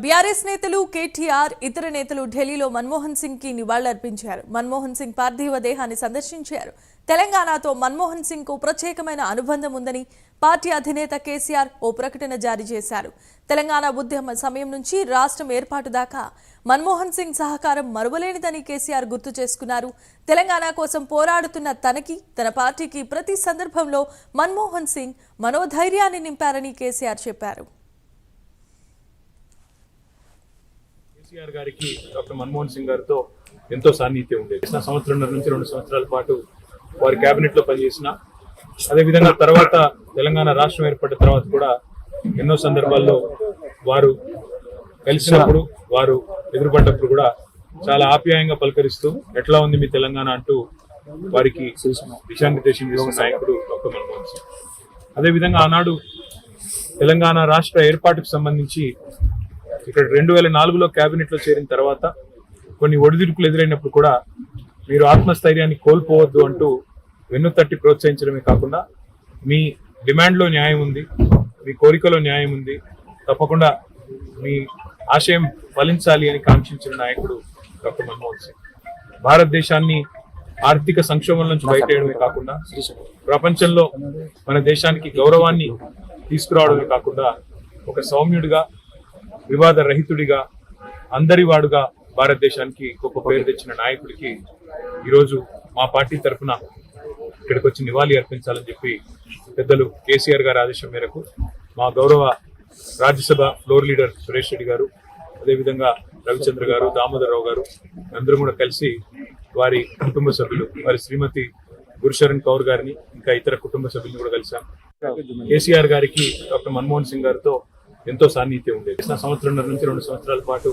BRS నేతలు కేటీఆర్ ఇతర నేతలు ఢిల్లీలో మన్మోహన్ సింగ్ కి నివాళులర్పించారు. మన్మోహన్ సింగ్ పార్థివ దేహాన్ని సందర్శించారు. తెలంగాణతో మన్మోహన్ సింగ్ కు ప్రత్యేకమైన అనుబంధం ఉందని పార్టీ అధినేత కేసీఆర్ ఓ ప్రకటన జారీ చేశారు. తెలంగాణ ఉద్యమ సమయం నుంచి రాష్ట్రం ఏర్పాటు దాకా మన్మోహన్ సింగ్ సహకారం మరువలేనిదని కేసీఆర్ గుర్తు చేసుకున్నారు. తెలంగాణ కోసం పోరాడుతున్న తనకి, తన పార్టీకి ప్రతి సందర్భంలో మన్మోహన్ సింగ్ మనోధైర్యాన్ని నింపారని కేసీఆర్ చెప్పారు. కేసీఆర్ గారికి డాక్టర్ మన్మోహన్ సింగ్ గారితో ఎంతో సాన్నిహిత్యం ఉండేది. సంవత్సరంన్నర నుంచి 2 సంవత్సరాల పాటు వారి కేబినెట్ లో పనిచేసిన, అదేవిధంగా తర్వాత తెలంగాణ రాష్ట్రం ఏర్పడిన తర్వాత కూడా ఎన్నో సందర్భాల్లో వారు కలిసినప్పుడు, వారు ఎదురుపడ్డప్పుడు కూడా చాలా ఆప్యాయంగా పలకరిస్తూ ఎట్లా ఉంది మీ తెలంగాణ అంటూ వారికి దిశానిర్దేశం చేసిన నాయకుడు డాక్టర్ మన్మోహన్ సింగ్. అదేవిధంగా ఆనాడు తెలంగాణ రాష్ట్ర ఏర్పాటుకు సంబంధించి ఇక్కడ 2004లో కేబినెట్ లో చేరిన తర్వాత కొన్ని ఒడిదుడుకులు ఎదురైనప్పుడు కూడా మీరు ఆత్మస్థైర్యాన్ని కోల్పోవద్దు అంటూ వెన్నుతట్టి ప్రోత్సహించడమే కాకుండా మీ డిమాండ్లో న్యాయం ఉంది, మీ కోరికలో న్యాయం ఉంది, తప్పకుండా మీ ఆశయం ఫలించాలి అని కాంక్షించిన నాయకుడు డాక్టర్ మన్మోహన్ సింగ్. భారతదేశాన్ని ఆర్థిక సంక్షోభం నుంచి బయటేయడమే కాకుండా ప్రపంచంలో మన దేశానికి గౌరవాన్ని తీసుకురావడమే కాకుండా ఒక సౌమ్యుడిగా, వివాద రహితుడిగా, అందరి వాడుగా భారతదేశానికి గొప్ప పేరు తెచ్చిన నాయకుడికి ఈరోజు మా పార్టీ తరఫున ఇక్కడికి వచ్చి నివాళి అర్పించాలని చెప్పి పెద్దలు కేసీఆర్ గారి ఆదేశం మేరకు మా గౌరవ రాజ్యసభ ఫ్లోర్ లీడర్ సురేష్ రెడ్డి గారు, అదేవిధంగా రవిచంద్ర గారు, దామోదరరావు గారు అందరూ కూడా కలిసి వారి కుటుంబ సభ్యులు, వారి శ్రీమతి గురుశరణ్ కౌర్ గారిని, ఇంకా ఇతర కుటుంబ సభ్యులను కూడా కలిశాం. కేసీఆర్ గారికి డాక్టర్ మన్మోహన్ సింగ్ గారితో ఎంతో సాన్నిహిత్యం ఉండేది. సంవత్సరంన్నర నుంచి 2 సంవత్సరాల పాటు